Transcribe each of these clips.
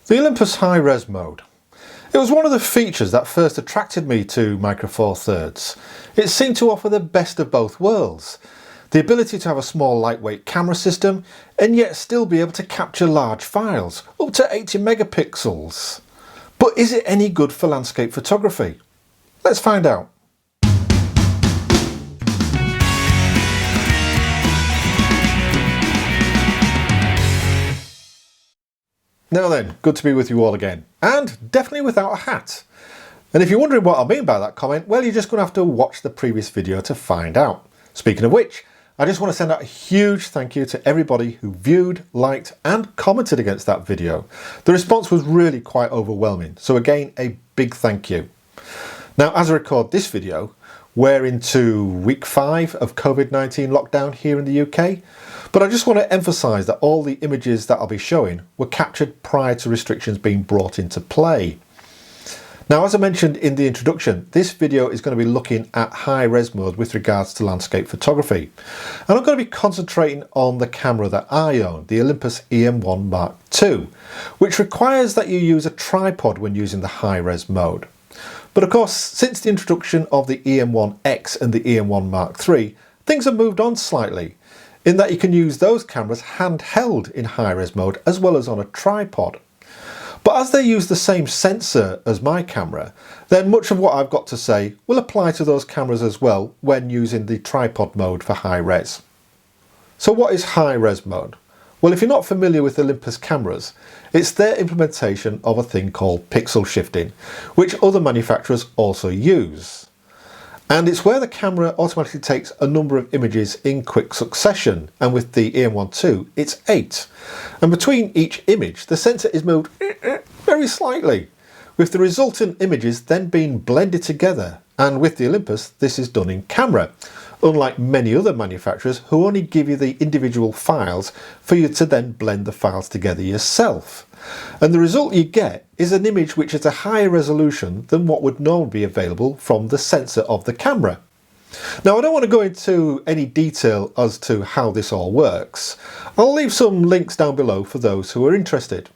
The Olympus Hi Res Mode. It was one of the features that first attracted me to Micro Four Thirds. It seemed to offer the best of both worlds. The ability to have a small lightweight camera system and yet still be able to capture large files, up to 80 megapixels. But is it any good for landscape photography? Let's find out. Now then, good to be with you all again, and definitely without a hat. And if you're wondering what I mean by that comment, well, you're just going to have to watch the previous video to find out. Speaking of which, I just want to send out a huge thank you to everybody who viewed, liked and commented against that video. The response was really quite overwhelming, so again, a big thank you. Now, as I record this video, we're into week 5 of COVID-19 lockdown here in the UK, but I just want to emphasise that all the images that I'll be showing were captured prior to restrictions being brought into play. Now, as I mentioned in the introduction, this video is going to be looking at high res mode with regards to landscape photography. And I'm going to be concentrating on the camera that I own, the Olympus EM1 Mark II, which requires that you use a tripod when using the high res mode. But of course, since the introduction of the EM1X and the EM1 Mark III, things have moved on slightly, in that you can use those cameras handheld in high res mode as well as on a tripod. But as they use the same sensor as my camera, then much of what I've got to say will apply to those cameras as well when using the tripod mode for high res. So what is high res mode? Well, if you're not familiar with Olympus cameras, it's their implementation of a thing called pixel shifting, which other manufacturers also use. And it's where the camera automatically takes a number of images in quick succession, and with the EM1 II it's 8. And between each image the sensor is moved very slightly, with the resultant images then being blended together, and with the Olympus this is done in camera, unlike many other manufacturers who only give you the individual files for you to then blend the files together yourself. And the result you get is an image which is a higher resolution than what would normally be available from the sensor of the camera. Now, I don't want to go into any detail as to how this all works. I'll leave some links down below for those who are interested.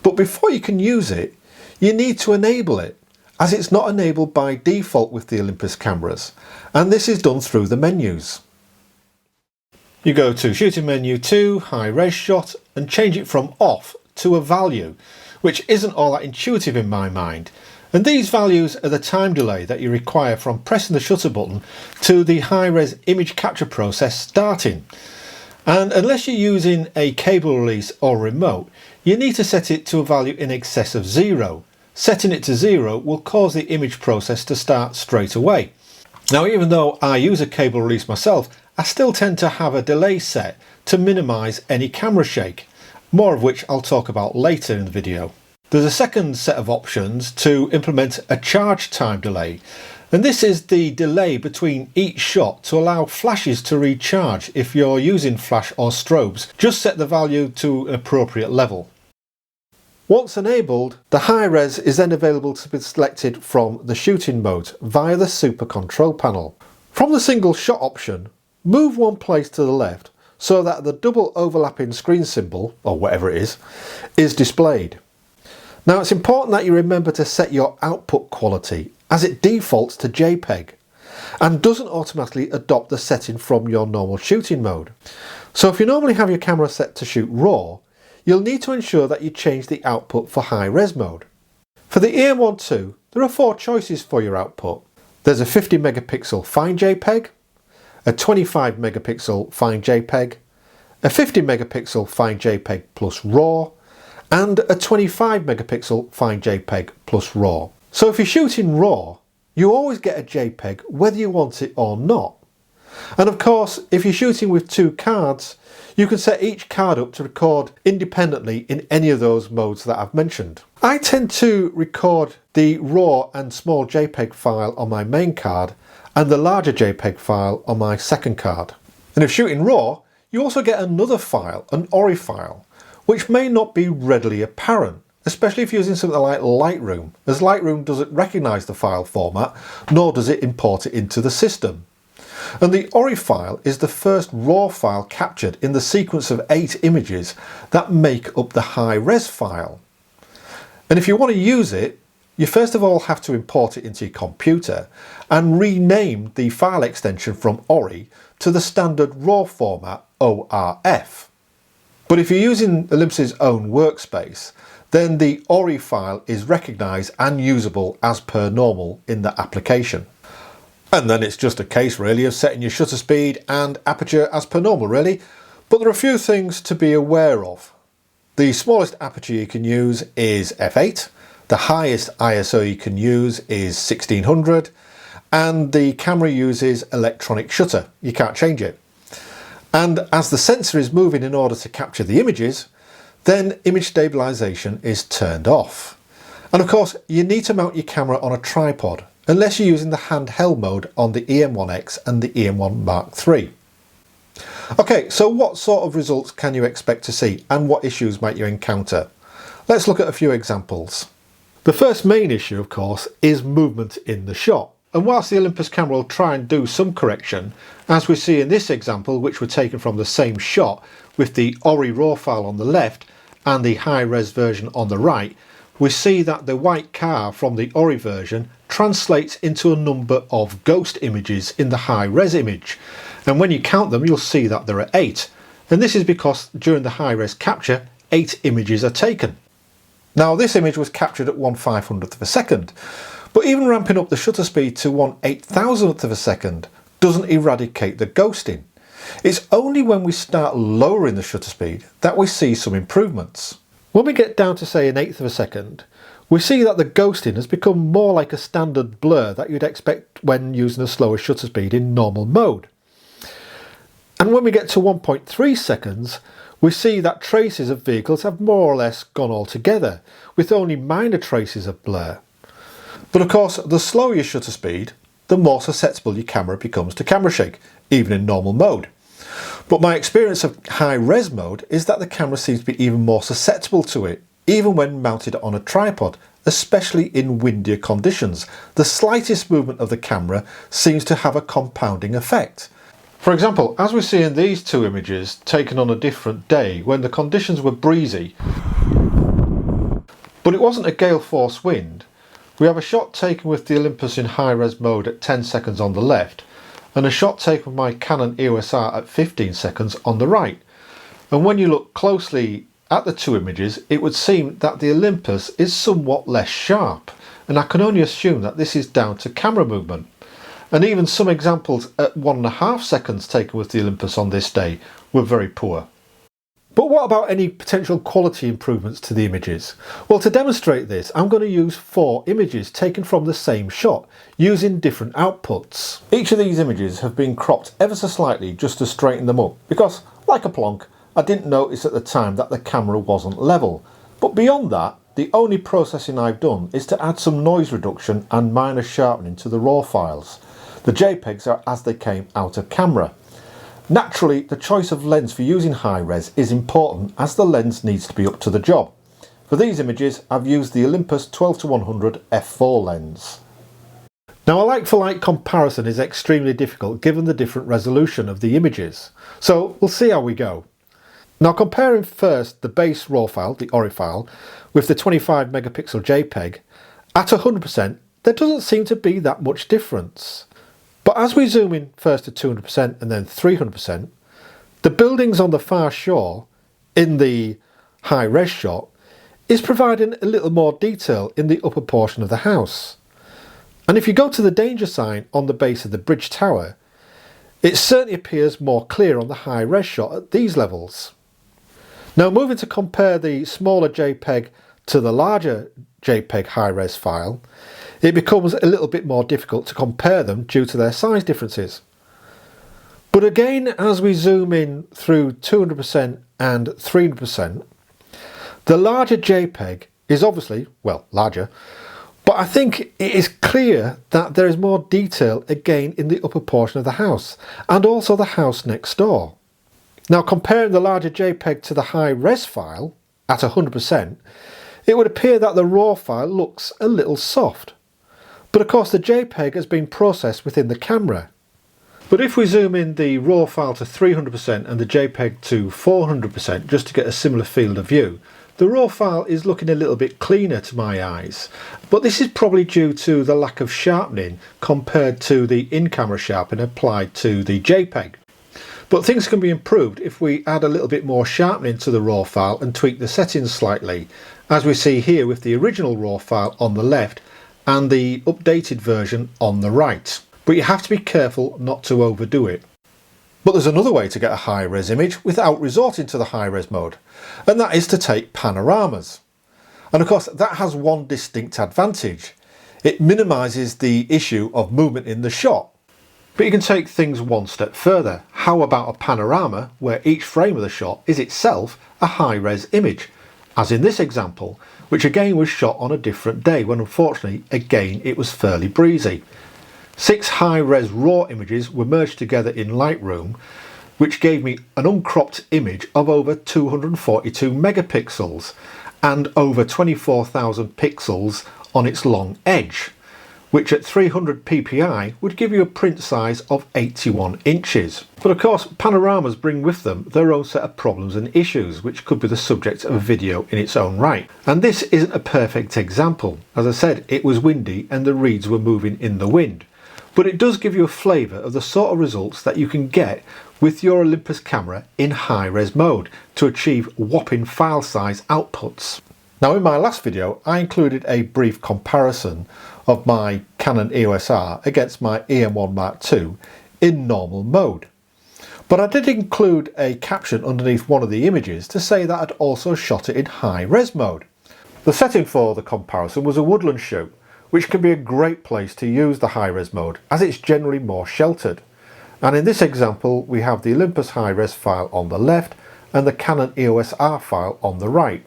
But before you can use it, you need to enable it, as it's not enabled by default with the Olympus cameras, and this is done through the menus. You go to Shooting Menu 2, High Res Shot, and change it from off to a value, which isn't all that intuitive in my mind. And these values are the time delay that you require from pressing the shutter button to the high-res image capture process starting. And unless you're using a cable release or remote, you need to set it to a value in excess of 0. Setting it to 0 will cause the image process to start straight away. Now, even though I use a cable release myself, I still tend to have a delay set to minimise any camera shake, more of which I'll talk about later in the video. There's a second set of options to implement a charge time delay, and this is the delay between each shot to allow flashes to recharge. If you're using flash or strobes, just set the value to an appropriate level. Once enabled, the high res is then available to be selected from the shooting mode via the super control panel. From the single shot option, move one place to the left so that the double overlapping screen symbol, or whatever it is displayed. Now, it's important that you remember to set your output quality, as it defaults to JPEG and doesn't automatically adopt the setting from your normal shooting mode. So if you normally have your camera set to shoot RAW, you'll need to ensure that you change the output for high res mode. For the EM1 II, there are 4 choices for your output. There's a 50 megapixel fine JPEG, a 25 megapixel fine JPEG, a 50 megapixel fine JPEG plus RAW, and a 25 megapixel fine JPEG plus RAW. So if you're shooting RAW, you always get a JPEG whether you want it or not. And of course, if you're shooting with 2 cards, you can set each card up to record independently in any of those modes that I've mentioned. I tend to record the RAW and small JPEG file on my main card and the larger JPEG file on my second card. And if shooting RAW, you also get another file, an ORI file, which may not be readily apparent, especially if you're using something like Lightroom, as Lightroom doesn't recognise the file format, nor does it import it into the system. And the ORI file is the first RAW file captured in the sequence of 8 images that make up the high res file. And if you want to use it, you first of all have to import it into your computer and rename the file extension from ORI to the standard RAW format ORF. But if you're using Olympus's own workspace, then the ORI file is recognised and usable as per normal in the application. And then it's just a case really of setting your shutter speed and aperture as per normal really, but there are a few things to be aware of. The smallest aperture you can use is f8, the highest ISO you can use is 1600, and the camera uses electronic shutter, you can't change it. And as the sensor is moving in order to capture the images, then image stabilization is turned off. And of course you need to mount your camera on a tripod, unless you're using the handheld mode on the EM1X and the EM1 Mark III. Okay, so what sort of results can you expect to see and what issues might you encounter? Let's look at a few examples. The first main issue, of course, is movement in the shot. And whilst the Olympus camera will try and do some correction, as we see in this example, which were taken from the same shot with the ORI RAW file on the left and the high-res version on the right, we see that the white car from the ORI version translates into a number of ghost images in the high-res image. And when you count them, you'll see that there are 8. And this is because during the high-res capture, 8 images are taken. Now this image was captured at 1/500th of a second, but even ramping up the shutter speed to 1/8000th of a second doesn't eradicate the ghosting. It's only when we start lowering the shutter speed that we see some improvements. When we get down to say 1/8 of a second, we see that the ghosting has become more like a standard blur that you'd expect when using a slower shutter speed in normal mode. And when we get to 1.3 seconds, we see that traces of vehicles have more or less gone altogether, with only minor traces of blur. But of course, the slower your shutter speed, the more susceptible your camera becomes to camera shake, even in normal mode. But my experience of high res mode is that the camera seems to be even more susceptible to it, even when mounted on a tripod, especially in windier conditions. The slightest movement of the camera seems to have a compounding effect. For example, as we see in these two images taken on a different day when the conditions were breezy, but it wasn't a gale force wind, we have a shot taken with the Olympus in high res mode at 10 seconds on the left and a shot taken with my Canon EOS R at 15 seconds on the right. And when you look closely at the two images, it would seem that the Olympus is somewhat less sharp, and I can only assume that this is down to camera movement. And even some examples at 1.5 seconds taken with the Olympus on this day were very poor. But what about any potential quality improvements to the images? Well, to demonstrate this, I'm going to use 4 images taken from the same shot, using different outputs. Each of these images have been cropped ever so slightly just to straighten them up, because, like a plonk, I didn't notice at the time that the camera wasn't level. But beyond that, the only processing I've done is to add some noise reduction and minor sharpening to the RAW files. The JPEGs are as they came out of camera. Naturally, the choice of lens for using high res is important as the lens needs to be up to the job. For these images, I've used the Olympus 12-100 f4 lens. Now a like-for-like comparison is extremely difficult given the different resolution of the images, so we'll see how we go. Now comparing first the base RAW file, the ORI file, with the 25 megapixel JPEG, at 100% there doesn't seem to be that much difference. But as we zoom in first to 200% and then 300%, the buildings on the far shore in the high res shot is providing a little more detail in the upper portion of the house. And if you go to the danger sign on the base of the bridge tower, it certainly appears more clear on the high res shot at these levels. Now moving to compare the smaller JPEG to the larger JPEG high res file, it becomes a little bit more difficult to compare them due to their size differences. But again, as we zoom in through 200% and 300%, the larger JPEG is obviously, well, larger, but I think it is clear that there is more detail again in the upper portion of the house, and also the house next door. Now comparing the larger JPEG to the high res file at 100%, it would appear that the RAW file looks a little soft. But of course the JPEG has been processed within the camera. But if we zoom in the RAW file to 300% and the JPEG to 400% just to get a similar field of view, the raw file is looking a little bit cleaner to my eyes, but this is probably due to the lack of sharpening compared to the in-camera sharpening applied to the JPEG. But things can be improved if we add a little bit more sharpening to the raw file and tweak the settings slightly, as we see here with the original raw file on the left and the updated version on the right. But you have to be careful not to overdo it. But there's another way to get a high-res image without resorting to the high-res mode, and that is to take panoramas. And of course that has one distinct advantage. It minimises the issue of movement in the shot. But you can take things one step further. How about a panorama where each frame of the shot is itself a high-res image, as in this example, which again was shot on a different day when unfortunately again it was fairly breezy. 6 high-res raw images were merged together in Lightroom, which gave me an uncropped image of over 242 megapixels and over 24,000 pixels on its long edge, which at 300 ppi would give you a print size of 81 inches. But of course panoramas bring with them their own set of problems and issues, which could be the subject of a video in its own right. And this isn't a perfect example. As I said, it was windy and the reeds were moving in the wind. But it does give you a flavour of the sort of results that you can get with your Olympus camera in high-res mode to achieve whopping file size outputs. Now in my last video I included a brief comparison of my Canon EOS R against my EM1 Mark II in normal mode. But I did include a caption underneath one of the images to say that I'd also shot it in high-res mode. The setting for the comparison was a woodland shoot, which can be a great place to use the high-res mode as it's generally more sheltered. And in this example we have the Olympus Hi Res file on the left and the Canon EOS R file on the right.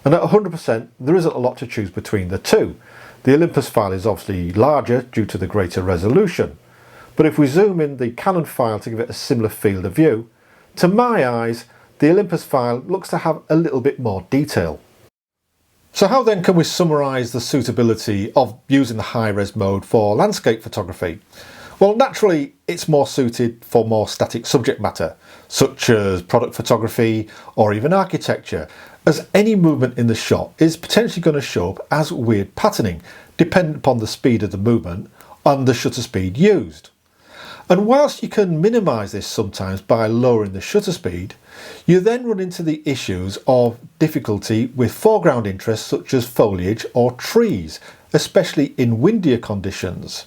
And at 100% there isn't a lot to choose between the two. The Olympus file is obviously larger due to the greater resolution, but if we zoom in the Canon file to give it a similar field of view, to my eyes the Olympus file looks to have a little bit more detail. So how then can we summarise the suitability of using the high-res mode for landscape photography? Well, naturally it's more suited for more static subject matter, such as product photography or even architecture, as any movement in the shot is potentially going to show up as weird patterning, dependent upon the speed of the movement and the shutter speed used. And whilst you can minimise this sometimes by lowering the shutter speed, you then run into the issues of difficulty with foreground interests such as foliage or trees, especially in windier conditions.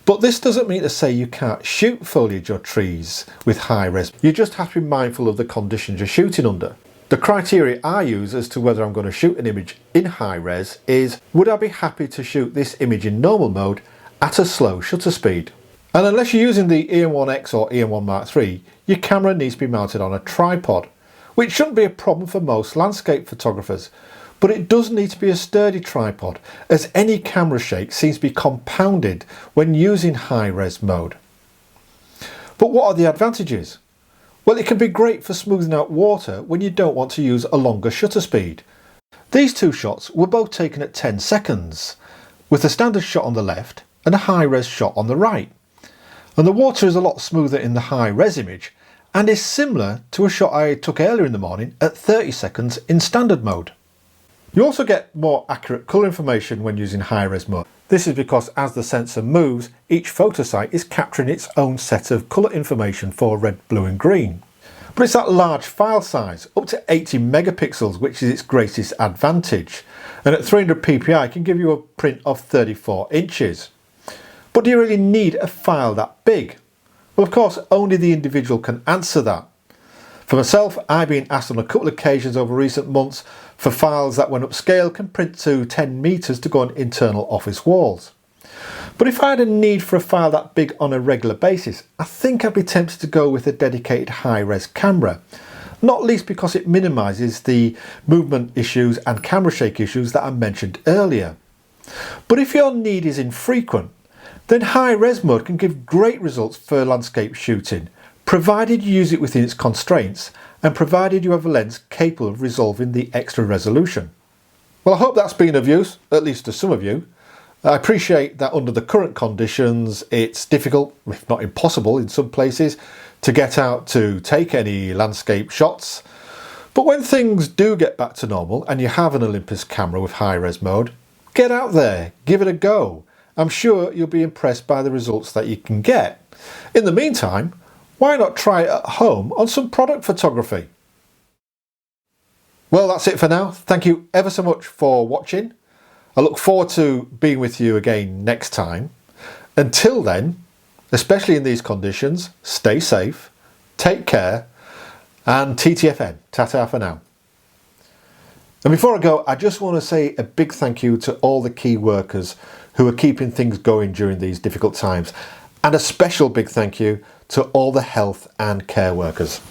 But this doesn't mean to say you can't shoot foliage or trees with high res. You just have to be mindful of the conditions you're shooting under. The criteria I use as to whether I'm going to shoot an image in high res is, would I be happy to shoot this image in normal mode at a slow shutter speed? And unless you're using the EM1X or EM1 Mark III, your camera needs to be mounted on a tripod, which shouldn't be a problem for most landscape photographers. But it does need to be a sturdy tripod, as any camera shake seems to be compounded when using high-res mode. But what are the advantages? Well, it can be great for smoothing out water when you don't want to use a longer shutter speed. These two shots were both taken at 10 seconds, with a standard shot on the left and a high-res shot on the right. And the water is a lot smoother in the high-res image and is similar to a shot I took earlier in the morning at 30 seconds in standard mode. You also get more accurate colour information when using high-res mode. This is because as the sensor moves, each photo site is capturing its own set of colour information for red, blue and green. But it's that large file size, up to 80 megapixels, which is its greatest advantage. And at 300 ppi can give you a print of 34 inches. But do you really need a file that big? Well, of course, only the individual can answer that. For myself, I've been asked on a couple of occasions over recent months for files that when upscale can print to 10 meters to go on internal office walls. But if I had a need for a file that big on a regular basis, I think I'd be tempted to go with a dedicated high-res camera. Not least because it minimises the movement issues and camera shake issues that I mentioned earlier. But if your need is infrequent, then high-res mode can give great results for landscape shooting, provided you use it within its constraints and provided you have a lens capable of resolving the extra resolution. Well, I hope that's been of use, at least to some of you. I appreciate that under the current conditions it's difficult, if not impossible in some places, to get out to take any landscape shots. But when things do get back to normal and you have an Olympus camera with high res mode, get out there, give it a go. I'm sure you'll be impressed by the results that you can get. In the meantime, why not try it at home on some product photography? Well, that's it for now. Thank you ever so much for watching. I look forward to being with you again next time. Until then, especially in these conditions, stay safe, take care, and TTFN, ta-ta for now. And before I go, I just want to say a big thank you to all the key workers who are keeping things going during these difficult times, and a special big thank you to all the health and care workers.